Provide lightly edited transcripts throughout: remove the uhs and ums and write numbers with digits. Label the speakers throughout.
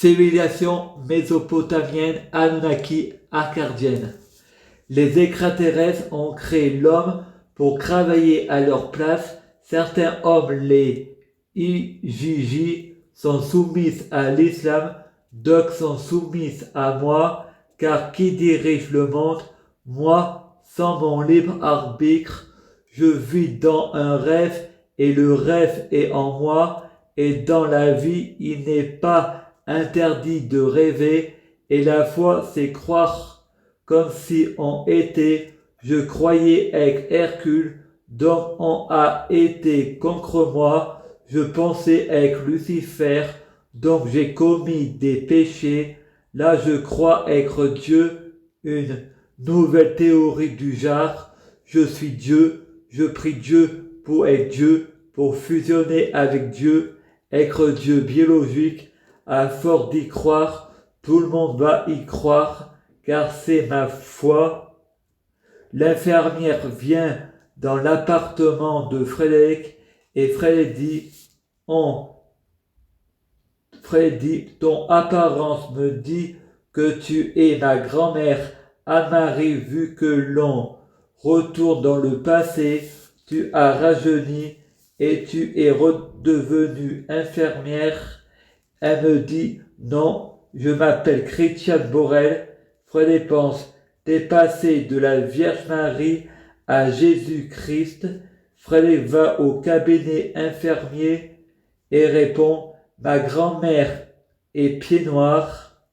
Speaker 1: Civilisation mésopotamienne, Anunnaki, arcardienne. Les extraterrestres ont créé l'homme pour travailler à leur place. Certains hommes, les Igigi, sont soumis à l'islam, d'autres sont soumis à moi, car qui dirige le monde? Moi, sans mon libre arbitre, je vis dans un rêve et le rêve est en moi, et dans la vie, il n'est pas interdit de rêver, et la foi, c'est croire comme si on était. Je croyais être Hercule, donc on a été contre moi. Je pensais être Lucifer, donc j'ai commis des péchés. Là, je crois être Dieu, une nouvelle théorie du genre. Je suis Dieu, je prie Dieu pour être Dieu, pour fusionner avec Dieu, être Dieu biologique. À force d'y croire, tout le monde va y croire, car c'est ma foi. L'infirmière vient dans l'appartement de Frédéric et Frédéric dit, ton apparence me dit que tu es ma grand-mère Anne-Marie, vu que l'on retourne dans le passé, tu as rajeuni et tu es redevenue infirmière. Elle me dit, non, je m'appelle Christiane Borel. Frédéric pense, t'es passé de la Vierge Marie à Jésus-Christ. Frédéric va au cabinet infirmier et répond, ma grand-mère est pied noir.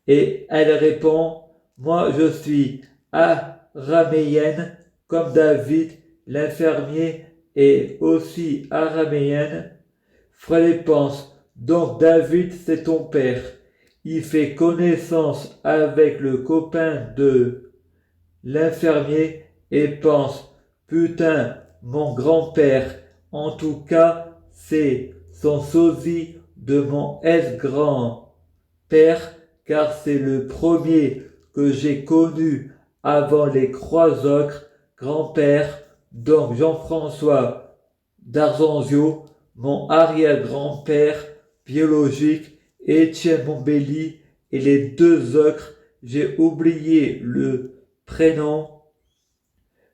Speaker 1: Et elle répond, moi je suis araméenne comme David, l'infirmier est aussi araméenne. Frédéric pense, donc David c'est ton père. Il fait connaissance avec le copain de l'infirmier et pense, putain, mon grand-père, en tout cas, c'est son sosie de mon ex-grand-père, car c'est le premier que j'ai connu avant les trois autres grands-pères, donc Jean-François d'Arzenzio, mon arrière-grand-père biologique, Étienne Montbelli, et les deux autres, j'ai oublié le prénom.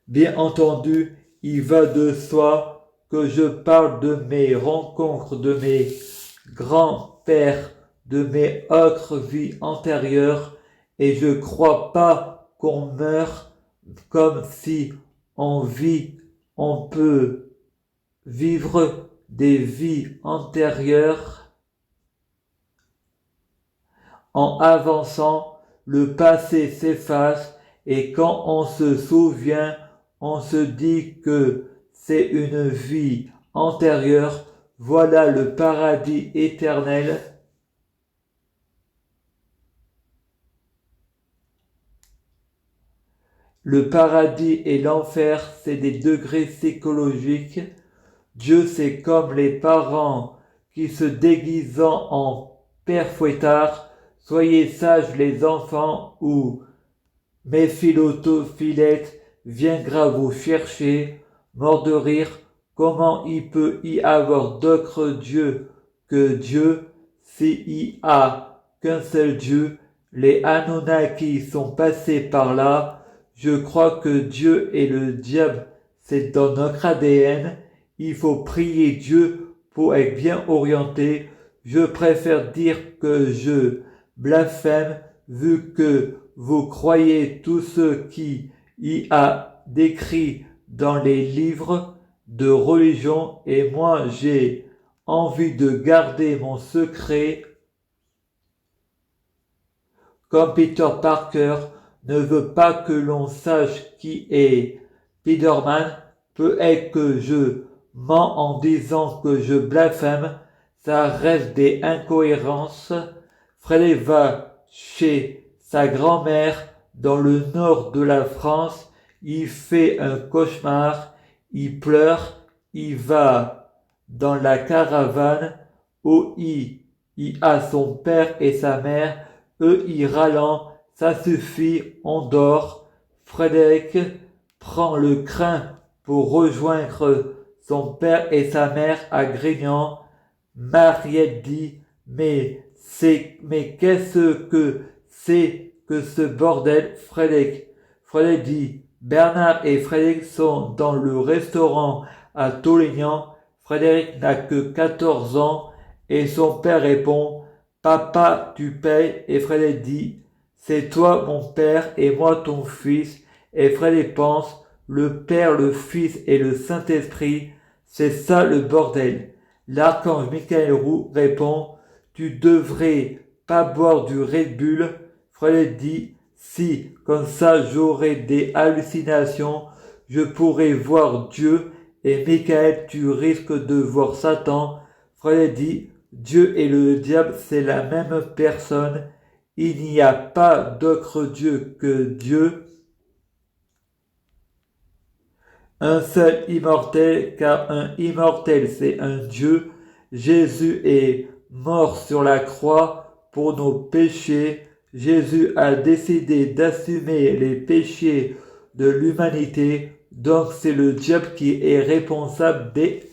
Speaker 1: Bien entendu, il va de soi que je parle de mes rencontres, de mes grands-pères, de mes autres vies antérieures, et je crois pas qu'on meurt comme si on peut vivre des vies antérieures en avançant, le passé s'efface et quand on se souvient, on se dit que c'est une vie antérieure. Voilà le paradis éternel. Le paradis et l'enfer, c'est des degrés psychologiques. Dieu, c'est comme les parents qui se déguisant en père fouettard. Soyez sages les enfants, ou Méphilotophilette viendra vous chercher, mort de rire. Comment il peut y avoir d'autres dieux que Dieu, s'il n'y a qu'un seul Dieu? Les Anunnaki sont passés par là. Je crois que Dieu et le diable, c'est dans notre ADN. Il faut prier Dieu pour être bien orienté. Je préfère dire que je blasphème, vu que vous croyez tout ce qui y a décrit dans les livres de religion, et moi j'ai envie de garder mon secret. Comme Peter Parker ne veut pas que l'on sache qui est Spider-Man, peut-être que je mens en disant que je blasphème, ça reste des incohérences. Frédéric va chez sa grand-mère dans le nord de la France, il fait un cauchemar, il pleure, il va dans la caravane où il a son père et sa mère, eux ils râlent, ça suffit, on dort. Frédéric prend le train pour rejoindre son père et sa mère à Grignan. Mariette dit, mais Mais qu'est-ce que c'est que ce bordel, Frédéric? Frédéric dit, Bernard et Frédéric sont dans le restaurant à Tolignan. Frédéric n'a que 14 ans et son père répond, Papa, tu payes. Et Frédéric dit, c'est toi mon père et moi ton fils. Et Frédéric pense, le Père, le Fils et le Saint-Esprit, c'est ça le bordel. L'archange Michael Roux répond, tu devrais pas boire du Red Bull. Frédéric dit, si, comme ça j'aurai des hallucinations, je pourrai voir Dieu. Et Michael, tu risques de voir Satan. Frédéric dit, Dieu et le diable, c'est la même personne. Il n'y a pas d'autre Dieu que Dieu. Un seul immortel, car un immortel c'est un Dieu. Jésus est mort sur la croix pour nos péchés. Jésus a décidé d'assumer les péchés de l'humanité. Donc c'est le diable qui est responsable des